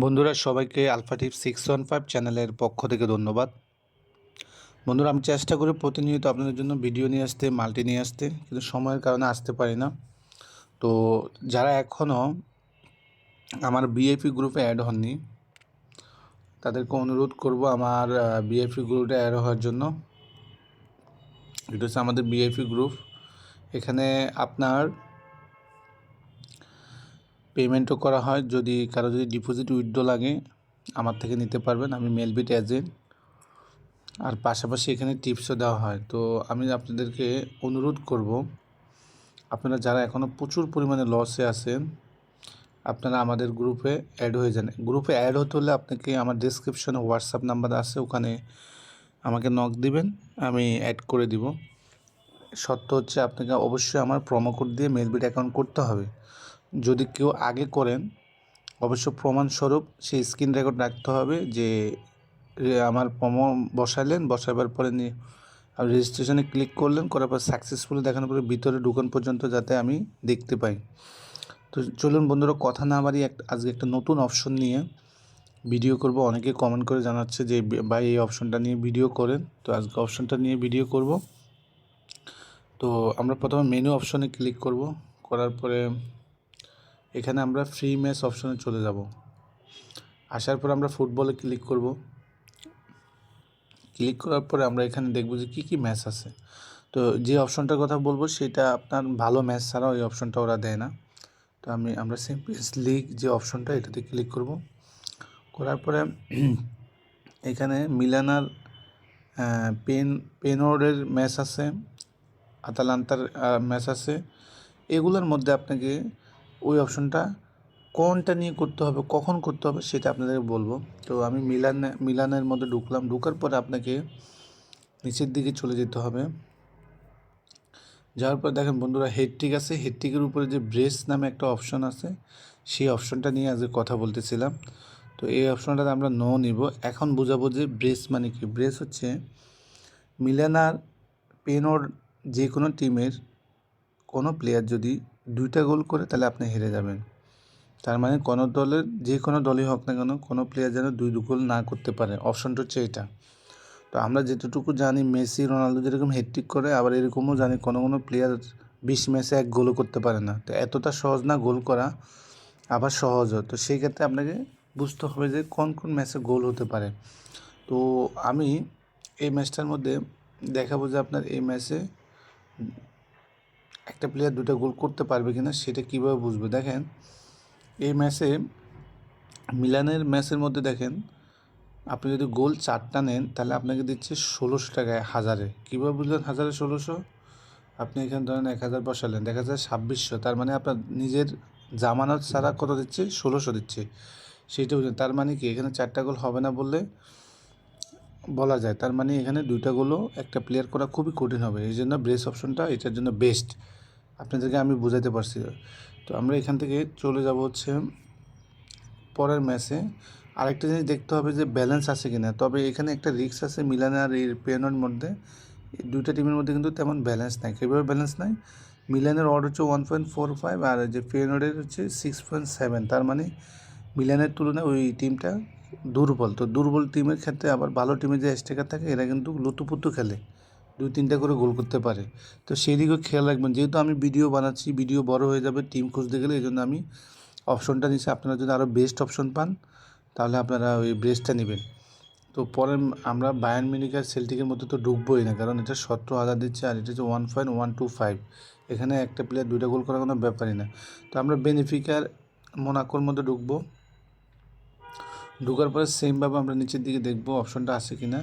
বন্ধুরা সবাইকে আলফা টিপ 615 চ্যানেলের পক্ষ থেকে ধন্যবাদ। বন্ধুরা আমি চেষ্টা করি প্রতিনিয়ত আপনাদের জন্য ভিডিও নিয়ে আসতে, মাল্টি নিয়ে আসতে, কিন্তু সময়ের কারণে আসতে পারি না। তো যারা এখনও আমার বিএপি গ্রুপে অ্যাড হননি তাদেরকে অনুরোধ করব আমার বিএপি গ্রুপে অ্যাড হওয়ার জন্য। এটা হচ্ছে আমাদের বিএপি গ্রুপ। এখানে আপনার পেমেন্টও করা হয়, যদি কারো ডিপোজিট উইথড্র লাগে আমার থেকে নিতে পারবেন, আমি মেলবিট এজেন্ট। আর পাশাপাশি এখানে টিপসও দেওয়া হয়। তো আমি আপনাদেরকে অনুরোধ করব, আপনারা যারা এখনও প্রচুর পরিমাণে লসে আছেন আপনারা আমাদের গ্রুপে অ্যাড হয়ে যান। গ্রুপে অ্যাড হতে হলে আপনাকে আমার ডেসক্রিপশনে হোয়াটসঅ্যাপ নাম্বার আছে, ওখানে আমাকে নক দিবেন, আমি অ্যাড করে দিব। শর্ত হচ্ছে আপনাকে অবশ্যই আমার প্রোমো কোড দিয়ে মেলবিট অ্যাকাউন্ট করতে হবে। যদি কেউ আগে করেন অবশ্য প্রমাণস্বরূপ সেই স্ক্রিন রেকর্ড রাখতে হবে যে আমার প্রোমো বসাবার পরে নিয়ে রেজিস্ট্রেশনে ক্লিক করলেন, করার পর সাকসেসফুলি দেখানোর পরে ভিতরে ঢুকান পর্যন্ত যাতে আমি দেখতে পাই। তো চলুন বন্ধুরা কথা না বাড়িয়ে আজকে একটা নতুন অপশন নিয়ে ভিডিও করব। অনেকে কমেন্ট করে জানাচ্ছে যে ভাই এই অপশনটা নিয়ে ভিডিও করেন, তো আজকে অপশনটা নিয়ে ভিডিও করব। তো আমরা প্রথমে মেনু অপশনে ক্লিক করব, করার পরে এখানে আমরা ফ্রি ম্যাচ অপশনে চলে যাব। আসার পর আমরা ফুটবলে ক্লিক করব। ক্লিক করার পরে আমরা এখানে দেখব যে কী কী ম্যাচ আছে। তো যে অপশনটার কথা বলবো সেটা আপনার ভালো ম্যাচ ছাড়া ওই অপশনটা ওরা দেয় না। তো আমরা চ্যাম্পিয়ন্স লিগ যে অপশনটা এটাতে ক্লিক করব। করার পরে এখানে মিলানার পেনোর্ডের ম্যাচ আছে, আতালান্তার ম্যাচ আছে। এগুলোর মধ্যে আপনাকে ওই অপশনটা কোনটা নিয়ে করতে হবে, কখন করতে হবে সেটা আপনাদেরকে বলবো। তো আমি মিলানের মধ্যে ঢুকলাম। ঢোকার পরে আপনাকে নিচের দিকে চলে যেতে হবে। যাওয়ার পর দেখেন বন্ধুরা হেডটিক আছে, হেডটিকের উপরে যে ব্রেস নামে একটা অপশন আছে সেই অপশনটা নিয়ে আজকে কথা বলতেছিলাম। তো এই অপশনটাতে আমরা নো নিব। এখন বোঝাবো যে ব্রেস মানে কি। ব্রেস হচ্ছে মিলানার পেনোর যে কোনো টিমের কোনো প্লেয়ার যদি 2টা গোল করে তাহলে আপনি হেরে যাবেন। তার মানে কোনো দলের যে কোনো দলই হোক না কেন কোনো প্লেয়ার যেন 2 গোল না করতে পারে, অপশনটা হচ্ছে এটা। তো আমরা যেটুকু জানি মেসি রোনালদো যেরকম হ্যাটট্রিক করে, আবার এরকমও জানি কোনো কোনো প্লেয়ার 20 ম্যাচে 1 গোলও করতে পারে না। তো এতটা সহজ না গোল করা, আবার সহজও। তো সেই ক্ষেত্রে আপনাকে বুঝতে হবে যে কোন কোন ম্যাচে গোল হতে পারে। তো আমি এই ম্যাচটার মধ্যে দেখাবো যে আপনার এই ম্যাচে একটা প্লেয়ার 2টা গোল করতে পারবে কিনা সেটা কীভাবে বুঝবে। দেখেন এই ম্যাচে মিলানের ম্যাচের মধ্যে দেখেন আপনি যদি গোল 4টা নেন তাহলে আপনাকে দিচ্ছে 1600 টাকায় হাজারে। কীভাবে বুঝলেন হাজারে 1600? আপনি এখানে ধরেন 1000 বসালেন, দেখা যায় 2600, তার মানে আপনার নিজের জামানত ছাড়া কত দিচ্ছে? 1600 দিচ্ছে। সেইটা বুঝলেন। তার মানে কি এখানে 4টা গোল হবে না বললে বলা যায়। তার মানে এখানে 2টা গোলও একটা প্লেয়ার করা খুবই কঠিন হবে। এই জন্য ব্রেস অপশনটা এটার জন্য বেস্ট। আপনাদেরকে আমি বুঝাতে পারছি। তো আমরা এখান থেকে চলে যাব হচ্ছে পরের ম্যাচে। আরেকটা জিনিস দেখতে হবে যে ব্যালেন্স আছে কিনা। তবে এখানে একটা রিস্ক আছে মিলান আর পেনোর মধ্যে, এই 2টা টিমের মধ্যে কিন্তু তেমন ব্যালেন্স নাই। কীভাবে ব্যালেন্স নাই? মিলানের অড হচ্ছে 1.45 আর যে পেনোরের হচ্ছে 6.7। তার মানে মিলানের তুলনায় ওই টিমটা দুর্বল। তো দুর্বল টিমের ক্ষেত্রে আবার ভালো টিমের যে স্ট্রাইকার থাকে এরা কিন্তু লুতুপুতু খেলে, 2-3টা করে গোল করতে পারে। তো সেই দিকেও খেয়াল রাখবেন। যেহেতু আমি ভিডিও বানাচ্ছি, ভিডিও বড় হয়ে যাবে টিম খুঁজতে গেলে, এই জন্য আমি অপশনটা নিচ্ছি। আপনারা যদি আরও বেস্ট অপশন পান তাহলে আপনারা ওই ব্রেসটা নেবেন। তো পরে আমরা বায়ার্ন মিউনিখ আর সেল্টিকের মধ্যে তো ঢুকবোই না, কারণ এটা 17,000 দিচ্ছে আর এটা হচ্ছে 1.125। এখানে একটা প্লেয়ার 2টা গোল করার কোনো ব্যাপারই না। তো আমরা বেনিফিকার মোনাকোর মধ্যে ঢুকবো। ঢোকার পরে সেমভাবে আমরা নিচের দিকে দেখবো অপশনটা আছে কি না।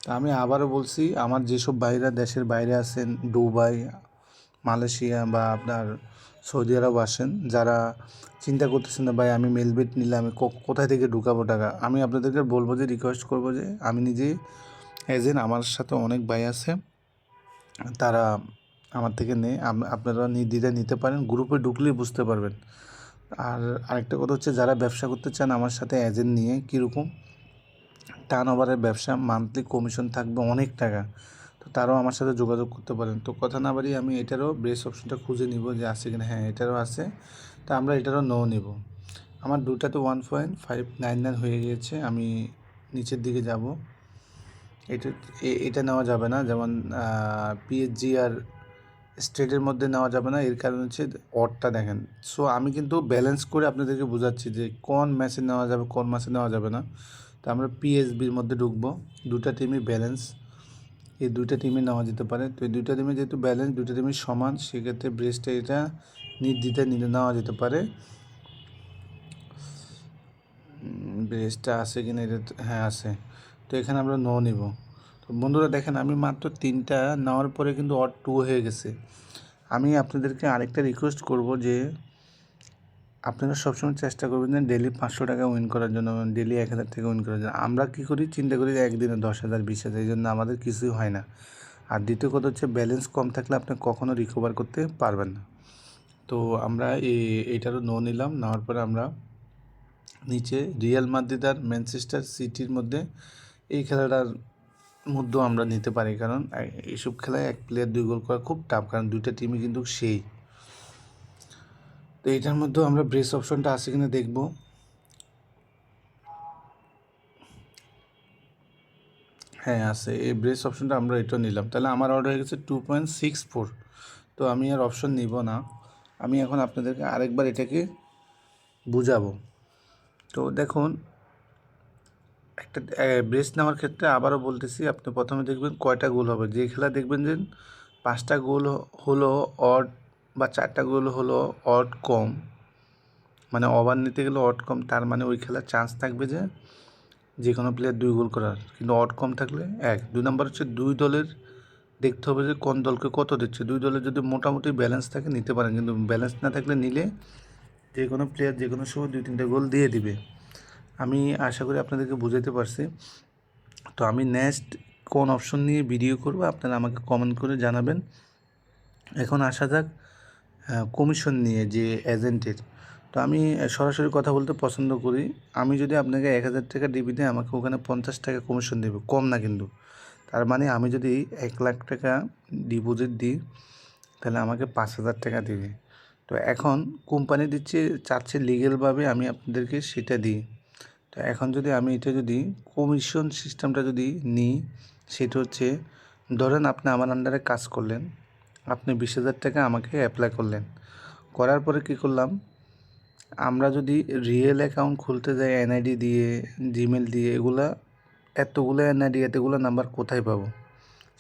তা আমি আবারও বলছি, আমার যেসব ভাইরা দেশের বাইরে আছেন, দুবাই, মালয়েশিয়া বা আপনার সৌদি আরব আসেন, যারা চিন্তা করতেছেন না ভাই আমি মেলবেট নিলে আমি কোথায় থেকে ঢুকাবো টাকা, আমি আপনাদেরকে বলবো যে রিকোয়েস্ট করবো যে আমি নিজে এজেন্ট, আমার সাথে অনেক ভাই আছে, তারা আমার থেকে নেই, আপনারা নির্দ্বিধায় নিতে পারেন। গ্রুপে ঢুকলেই বুঝতে পারবেন। আর আরেকটা কথা হচ্ছে যারা ব্যবসা করতে চান আমার সাথে এজেন্ট নিয়ে, কীরকম টার্ন ওভারের ব্যবসা, মান্থলি কমিশন থাকবে অনেক টাকা, তো তারাও আমার সাথে যোগাযোগ করতে পারেন। তো কথা না বাড়িয়ে আমি এটারও ব্রেস অপশনটা খুঁজে নিব যে আছে কিনা। হ্যাঁ এটারও আছে, তা আমরা এটারও নো নিব। আমার দুটাতে 1.599 হয়ে গিয়েছে। আমি নিচের দিকে যাব। এটা নেওয়া যাবে না, যেমন পিএসজি আর স্টেটের মধ্যে নেওয়া যাবে না। এর কারণ হচ্ছে অডটা দেখেন। সো আমি কিন্তু ব্যালেন্স করে আপনাদেরকে বোঝাচ্ছি যে কোন ম্যাচে নেওয়া যাবে কোন ম্যাচে নেওয়া যাবে না। তো আমরা পিএসবির মধ্যে ঢুকবো। দুটা টিমই ব্যালেন্স, এই দুইটা টিমে নেওয়া যেতে পারে। তো এই দুইটা টিমে যেহেতু ব্যালেন্স, দুইটা টিমই সমান, সেক্ষেত্রে ব্রেসটা এটা নির্দ্বিধায় নেওয়া যেতে পারে। ব্রেসটা আছে কিনা এটা, হ্যাঁ আছে। তো এখানে আমরা নিব। তো বন্ধুরা দেখেন, আমি মাত্র 3টা নেওয়ার পরে কিন্তু অড 2 হয়ে গেছে। আমি আপনাদেরকে আরেকটা রিকোয়েস্ট করব যে আপনারা সবসময় চেষ্টা করবেন যে ডেলি 500 টাকা উইন করার জন্য, ডেলি 1000 টাকা উইন করার জন্য। আমরা কী করি, চিন্তা করি যে একদিনে 10,000 20,000, এই জন্য আমাদের কিছুই হয় না। আর দ্বিতীয় কথা হচ্ছে ব্যালেন্স কম থাকলে আপনি কখনও রিকভার করতে পারবেন না। তো আমরা এইটারও নিলাম। নেওয়ার পরে আমরা নিচে রিয়াল মাদ্রিদ আর ম্যানচেস্টার সিটির মধ্যে এই খেলাটার মধ্যেও আমরা নিতে পারি, কারণ এইসব খেলায় এক প্লেয়ার 2 গোল করা খুব টাফ, কারণ দুইটা টিমই কিন্তু সেই। তো এইটার মধ্যেও আমরা ব্রেস অপশনটা আছে কিনা দেখব। হ্যাঁ আছে, এই ব্রেস অপশনটা আমরা এটা নিলাম। তাহলে আমার অর্ডার হয়ে গেছে 2.64। তো আমি আর অপশন নিব না। আমি এখন আপনাদেরকে আরেকবার এটাকে বুঝাবো। তো দেখুন, একটা ব্রেস নেওয়ার ক্ষেত্রে আবারও বলতেছি, আপনি প্রথমে দেখবেন কয়টা গোল হবে। যে খেলা দেখবেন যে 5টা গোল হলো অড, বা 4টা গোল হলো অড কম, মানে ওভার নিতে গেলে অড কম, তার মানে ওই খেলার চান্স থাকবে যে কোনো প্লেয়ার 2 গোল করার। কিন্তু অড কম থাকলে 1। 2 নম্বর হচ্ছে 2 দলের দেখতে হবে যে কোন দলকে কত দিচ্ছে। 2 দলের যদি মোটামুটি ব্যালেন্স থাকে নিতে পারেন, কিন্তু ব্যালেন্স না থাকলে নিলে যে কোনো প্লেয়ার যে কোনো সময় 2-3টা গোল দিয়ে দিবে। আমি আশা করি আপনাদেরকে বুঝাতে পারছি। তো আমি নেক্সট কোন অপশন নিয়ে ভিডিও করব আপনারা আমাকে কমেন্ট করে জানাবেন। এখন আসা যাক কমিশন নিয়ে, যে এজেন্টের। তো আমি সরাসরি কথা বলতে পছন্দ করি। আমি যদি আপনাকে 1000 টাকা ডিবি দিই, আমাকে ওখানে 50 টাকা কমিশন দেবে, কম না কিন্তু। তার মানে আমি যদি 1 লাখ টাকা ডিপোজিট দিই, তাহলে আমাকে 5,000 টাকা দেবে। তো এখন কোম্পানি চাচ্ছে লিগ্যালভাবে আমি আপনাদেরকে সেটা দিই। তো এখন যদি আমি এটা যদি কমিশন সিস্টেমটা যদি নিই, সেটা হচ্ছে, ধরেন আপনি আমার আন্ডারে কাজ করলেন, আপনি 20,000 টাকা আমাকে অ্যাপ্লাই করলেন। করার পরে কী করলাম, আমরা যদি রিয়েল অ্যাকাউন্ট খুলতে যাই এনআইডি দিয়ে, জিমেল দিয়ে, এতগুলো এনআইডি এতগুলো নাম্বার কোথায় পাবো?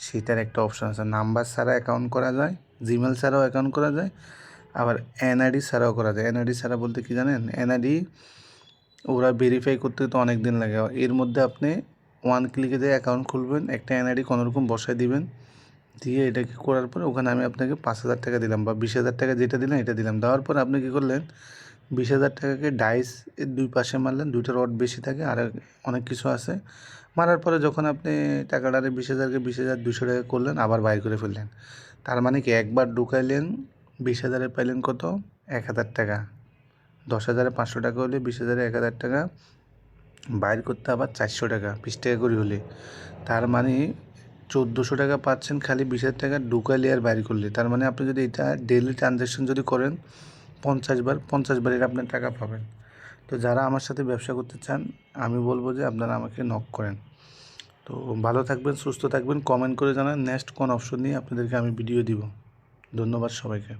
সেটার একটা অপশান আছে। নাম্বার ছাড়া অ্যাকাউন্ট করা যায়, জিমেল ছাড়াও অ্যাকাউন্ট করা যায়, আবার এনআইডি ছাড়াও করা যায়। এনআইডি ছাড়া বলতে কি জানেন, এনআইডি ওরা ভেরিফাই করতে তো অনেক দিন লাগে। এর মধ্যে আপনি 1 ক্লিকে দিয়ে অ্যাকাউন্ট খুলবেন, একটা এনআইডি কোনোরকম বসায় দিবেন, দিয়ে এটাকে করার পরে ওখানে আমি আপনাকে 5,000 টাকা দিলাম, বা 20,000 টাকা যেটা দিলেন এটা দিলাম। দেওয়ার পর আপনি কী করলেন, 20,000 টাকাকে ডাইস এর 2 পাশে মারলেন, 2টা রড বেশি থাকে আর অনেক কিছু আছে। মারার পরে যখন আপনি টাকাটারে 20,000কে 20,200 টাকা করলেন, আবার বাইর করে ফেললেন। তার মানে কি, একবার ঢুকাইলেন 20,000-এ পাইলেন কত, 1,000 টাকা। 10,000-এ 500 টাকা হলে 20,000-এ 1,000 টাকা, বাইর করতে আবার 400 টাকা, 20 টাকা করে হলে। তার মানে 1,400 টাকা পাচ্ছেন খালি 20,000 টাকা ঢুকাইলে আর বাইর করলে। তার মানে আপনি যদি এটা ডেইলি ট্রানজ্যাকশন যদি করেন 50 বারের আপনার টাকা পাবেন। তো যারা আমার সাথে ব্যবসা করতে চান, আমি বলবো যে আপনারা আমাকে নক করেন। তো ভালো থাকবেন, সুস্থ থাকবেন, কমেন্ট করে জানান নেক্সট কোন অপশন নিয়ে আপনাদেরকে আমি ভিডিও দিব। ধন্যবাদ সবাইকে।